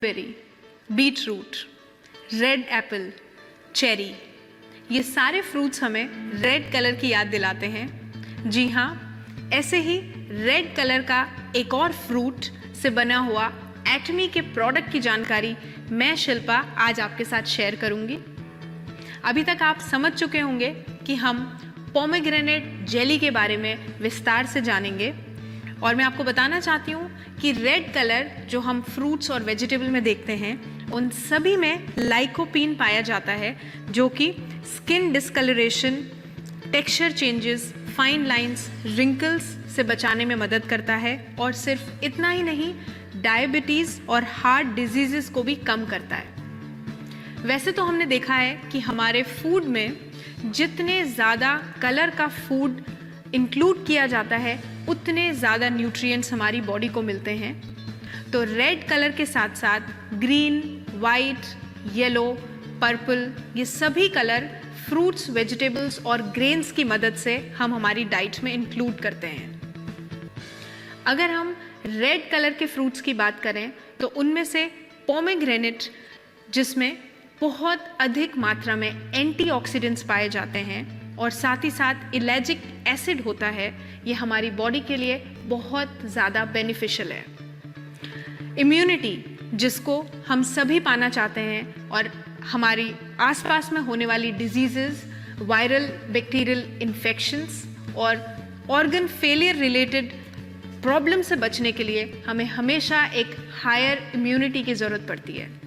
Berry, beet root, red apple, cherry, ये सारे fruits हमें रेड कलर की याद दिलाते हैं। जी हाँ, ऐसे ही रेड कलर का एक और फ्रूट से बना हुआ एटमी के प्रोडक्ट की जानकारी मैं शिल्पा आज आपके साथ शेयर करूंगी। अभी तक आप समझ चुके होंगे कि हम पोमेग्रेनेट जेली के बारे में विस्तार से जानेंगे और मैं आपको बताना चाहती हूँ कि रेड कलर जो हम फ्रूट्स और वेजिटेबल में देखते हैं उन सभी में लाइकोपीन पाया जाता है, जो कि skin discoloration, texture changes, fine lines, wrinkles से बचाने में मदद करता है और सिर्फ इतना ही नहीं, डायबिटीज़ और हार्ट डिजीज़ेस को भी कम करता है। वैसे तो हमने देखा है कि हमारे फूड में जितने ज़्यादा कलर का फूड इंक्लूड किया जाता है उतने ज़्यादा न्यूट्रिएंट्स हमारी बॉडी को मिलते हैं। तो रेड कलर के साथ साथ ग्रीन, वाइट, येलो, पर्पल, ये सभी कलर फ्रूट्स, वेजिटेबल्स और ग्रेन्स की मदद से हम हमारी डाइट में इंक्लूड करते हैं। अगर हम रेड कलर के फ्रूट्स की बात करें तो उनमें से पोमेग्रेनेट, जिसमें बहुत अधिक मात्रा में एंटीऑक्सीडेंट्स पाए जाते हैं और साथ ही साथ इलैजिक एसिड होता है, ये हमारी बॉडी के लिए बहुत ज़्यादा बेनिफिशियल है। इम्यूनिटी, जिसको हम सभी पाना चाहते हैं और हमारी आसपास में होने वाली डिजीज़ेस, वायरल बैक्टीरियल इन्फेक्शंस और ऑर्गन फेलियर रिलेटेड प्रॉब्लम से बचने के लिए हमें हमेशा एक हायर इम्यूनिटी की ज़रूरत पड़ती है।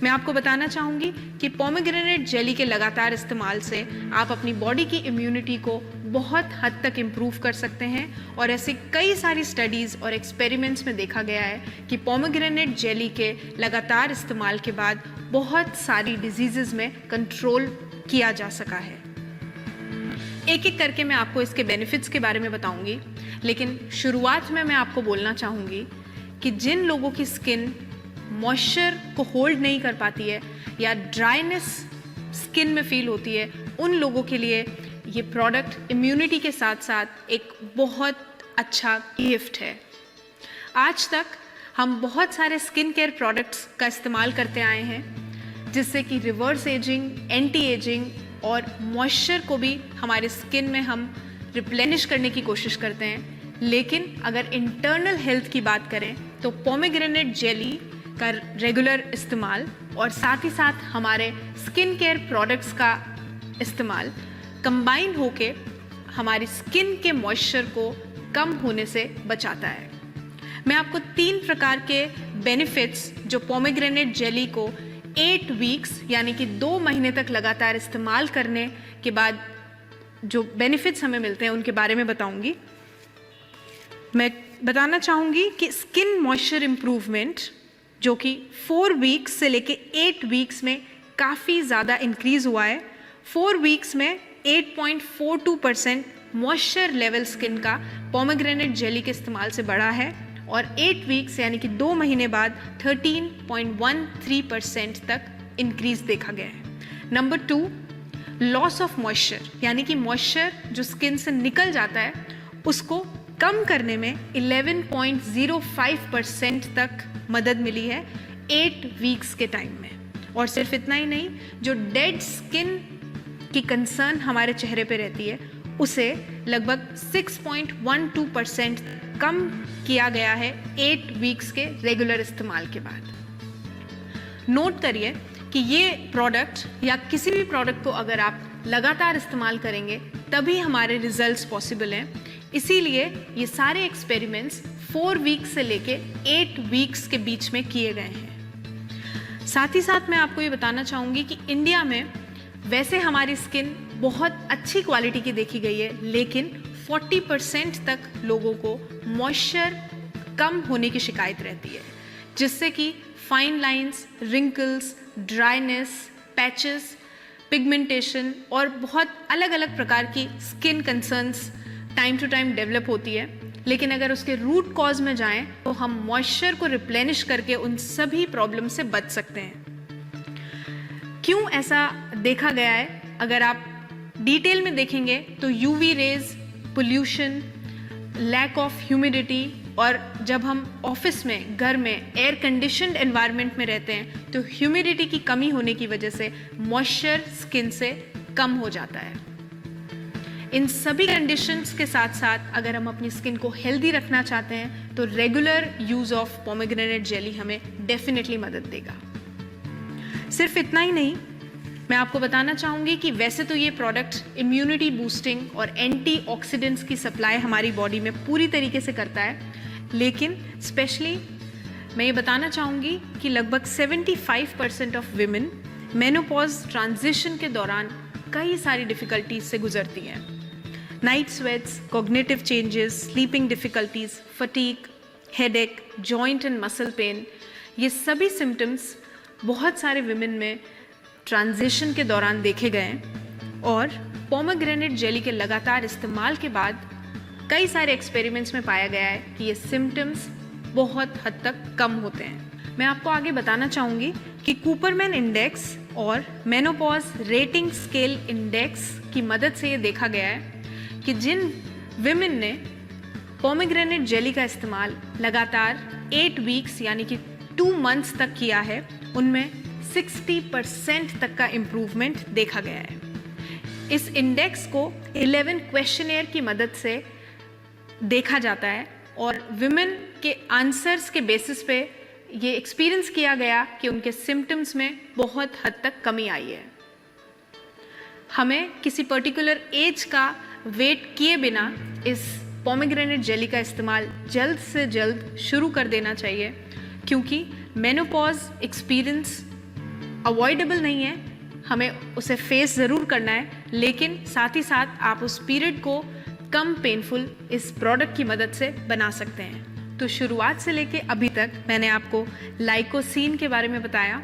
मैं आपको बताना चाहूँगी कि पोमेग्रेनेट जेली के लगातार इस्तेमाल से आप अपनी बॉडी की इम्यूनिटी को बहुत हद तक इम्प्रूव कर सकते हैं और ऐसी कई सारी स्टडीज़ और एक्सपेरिमेंट्स में देखा गया है कि पोमेग्रेनेट जेली के लगातार इस्तेमाल के बाद बहुत सारी डिजीज़ेज़ में कंट्रोल किया जा सका है। एक एक करके मैं आपको इसके बेनिफिट्स के बारे में बताऊंगी, लेकिन शुरुआत में मैं आपको बोलना चाहूँगी कि जिन लोगों की स्किन मॉइस्चर को होल्ड नहीं कर पाती है या ड्राइनेस स्किन में फील होती है, उन लोगों के लिए ये प्रोडक्ट इम्यूनिटी के साथ साथ एक बहुत अच्छा गिफ्ट है। आज तक हम बहुत सारे स्किन केयर प्रोडक्ट्स का इस्तेमाल करते आए हैं, जिससे कि रिवर्स एजिंग, एंटी एजिंग और मॉइस्चर को भी हमारे स्किन में हम रिप्लेनिश करने की कोशिश करते हैं। लेकिन अगर इंटरनल हेल्थ की बात करें तो पोमेग्रेनेट जेली का रेगुलर इस्तेमाल और साथ ही साथ हमारे स्किन केयर प्रोडक्ट्स का इस्तेमाल कंबाइन होके हमारी स्किन के मॉइस्चर को कम होने से बचाता है। मैं आपको 3 प्रकार के बेनिफिट्स जो पोमेग्रेनेट जेली को 8 वीक्स यानी कि 2 महीने तक लगातार इस्तेमाल करने के बाद जो बेनिफिट्स हमें मिलते हैं उनके बारे में बताऊंगी। मैं बताना चाहूँगी कि स्किन मॉइस्चर इम्प्रूवमेंट, जो कि 4 वीक्स से लेके 8 वीक्स में काफ़ी ज़्यादा इंक्रीज़ हुआ है। 4 वीक्स में 8.42% मॉइस्चर लेवल स्किन का पोमेग्रेनेट जेली के इस्तेमाल से बढ़ा है और 8 वीक्स यानी कि 2 महीने बाद 13.13% तक इंक्रीज़ देखा गया है। नंबर 2, लॉस ऑफ मॉइस्चर, यानी कि मॉइस्चर जो स्किन से निकल जाता है उसको कम करने में 11.05% तक मदद मिली है 8 वीक्स के टाइम में। और सिर्फ इतना ही नहीं, जो डेड स्किन की कंसर्न हमारे चेहरे पे रहती है उसे लगभग 6.12% कम किया गया है 8 वीक्स के रेगुलर इस्तेमाल के बाद। नोट करिए कि ये प्रोडक्ट या किसी भी प्रोडक्ट को अगर आप लगातार इस्तेमाल करेंगे तभी हमारे रिजल्ट्स पॉसिबल हैं। इसीलिए ये सारे एक्सपेरिमेंट्स 4 वीक्स से लेके 8 वीक्स के बीच में किए गए हैं। साथ ही साथ मैं आपको ये बताना चाहूँगी कि इंडिया में वैसे हमारी स्किन बहुत अच्छी क्वालिटी की देखी गई है, लेकिन 40% तक लोगों को मॉइस्चर कम होने की शिकायत रहती है, जिससे कि fine lines, wrinkles, dryness, patches, pigmentation और बहुत अलग अलग प्रकार की skin concerns time to time develop होती है। लेकिन अगर उसके रूट कॉज में जाएं तो हम मॉइस्चर को रिप्लेनिश करके उन सभी प्रॉब्लम से बच सकते हैं। क्यों ऐसा देखा गया है? अगर आप डिटेल में देखेंगे तो UV rays, pollution, lack of humidity और जब हम ऑफिस में, घर में, एयर कंडीशनड एनवायरनमेंट में रहते हैं तो ह्यूमिडिटी की कमी होने की वजह से मॉइस्चर स्किन से कम हो जाता है। इन सभी कंडीशंस के साथ साथ अगर हम अपनी स्किन को हेल्दी रखना चाहते हैं तो regular use of pomegranate jelly हमें डेफिनेटली मदद देगा। सिर्फ इतना ही नहीं, मैं आपको बताना चाहूँगी कि वैसे तो ये प्रोडक्ट इम्यूनिटी बूस्टिंग और एंटीऑक्सीडेंट्स की सप्लाई हमारी बॉडी में पूरी तरीके से करता है, लेकिन स्पेशली मैं ये बताना चाहूँगी कि लगभग 75% ऑफ विमेन मेनोपॉज ट्रांजिशन के दौरान कई सारी डिफ़िकल्टीज से गुजरती हैं। Night sweats, cognitive changes, sleeping difficulties, fatigue, headache, joint and muscle pain, ये सभी सिम्टम्स बहुत सारे विमेन में ट्रांजिशन के दौरान देखे गए हैं और पोमेग्रेनेट जेली के लगातार इस्तेमाल के बाद कई सारे एक्सपेरिमेंट्स में पाया गया है कि ये सिम्टम्स बहुत हद तक कम होते हैं। मैं आपको आगे बताना चाहूँगी कि कूपरमैन इंडेक्स और मेनोपॉज रेटिंग स्केल इंडेक्स की मदद से ये देखा गया है कि जिन विमेन ने पोमेग्रेनेट जेली का इस्तेमाल लगातार 8 वीक्स यानी कि 2 मंथ्स तक किया है, उनमें 60% तक का इम्प्रूवमेंट देखा गया है। इस इंडेक्स को 11 क्वेश्चनेयर की मदद से देखा जाता है और विमेन के आंसर्स के बेसिस पे ये एक्सपीरियंस किया गया कि उनके सिम्टम्स में बहुत हद तक कमी आई है। हमें किसी पर्टिकुलर एज का वेट किए बिना इस पोमेग्रेनेट जेली का इस्तेमाल जल्द से जल्द शुरू कर देना चाहिए, क्योंकि मेनोपॉज एक्सपीरियंस अवॉइडेबल नहीं है, हमें उसे फेस ज़रूर करना है, लेकिन साथ ही साथ आप उस पीरियड को कम पेनफुल इस प्रोडक्ट की मदद से बना सकते हैं। तो शुरुआत से लेके अभी तक मैंने आपको लाइकोसीन के बारे में बताया,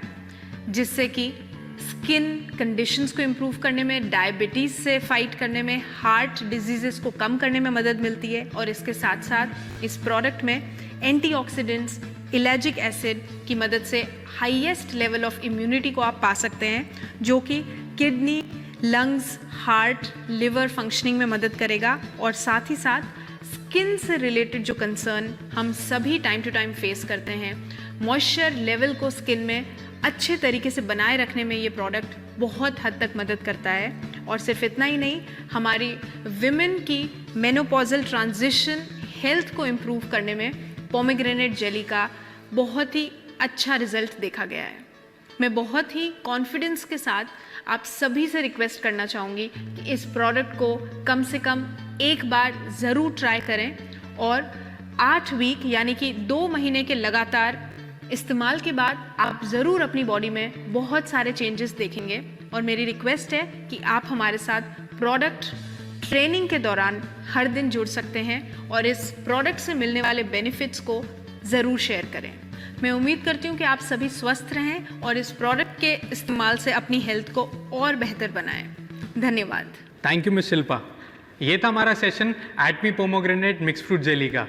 जिससे कि स्किन कंडीशंस को इम्प्रूव करने में, डायबिटीज़ से फाइट करने में, हार्ट डिजीज़ेस को कम करने में मदद मिलती है और इसके साथ साथ इस प्रोडक्ट में एंटीऑक्सीडेंट्स, इलैजिक एसिड की मदद से हाईएस्ट लेवल ऑफ इम्यूनिटी को आप पा सकते हैं, जो कि kidney, lungs, heart, liver functioning में मदद करेगा और साथ ही साथ स्किन से रिलेटेड जो कंसर्न हम सभी टाइम टू टाइम फेस करते हैं, मॉइस्चर लेवल को स्किन में अच्छे तरीके से बनाए रखने में ये प्रोडक्ट बहुत हद तक मदद करता है। और सिर्फ इतना ही नहीं, हमारी विमेन की मेनोपॉजल ट्रांजिशन हेल्थ को इम्प्रूव करने में पोमेग्रेनेट जेली का बहुत ही अच्छा रिजल्ट देखा गया है। मैं बहुत ही कॉन्फिडेंस के साथ आप सभी से रिक्वेस्ट करना चाहूँगी कि इस प्रोडक्ट को कम से कम एक बार ज़रूर ट्राई करें और 8 वीक यानी कि 2 महीने के लगातार इस्तेमाल के बाद आप ज़रूर अपनी बॉडी में बहुत सारे चेंजेस देखेंगे। और मेरी रिक्वेस्ट है कि आप हमारे साथ प्रोडक्ट ट्रेनिंग के दौरान हर दिन जुड़ सकते हैं और इस प्रोडक्ट से मिलने वाले बेनिफिट्स को ज़रूर शेयर करें। मैं उम्मीद करती हूँ कि आप सभी स्वस्थ रहें और इस प्रोडक्ट के इस्तेमाल से अपनी हेल्थ को और बेहतर बनाएं। धन्यवाद। Thank you miss Shilpa. ये था हमारा सेशन एटमी पोमोग्रेनेट मिक्स फ्रूट जेली का।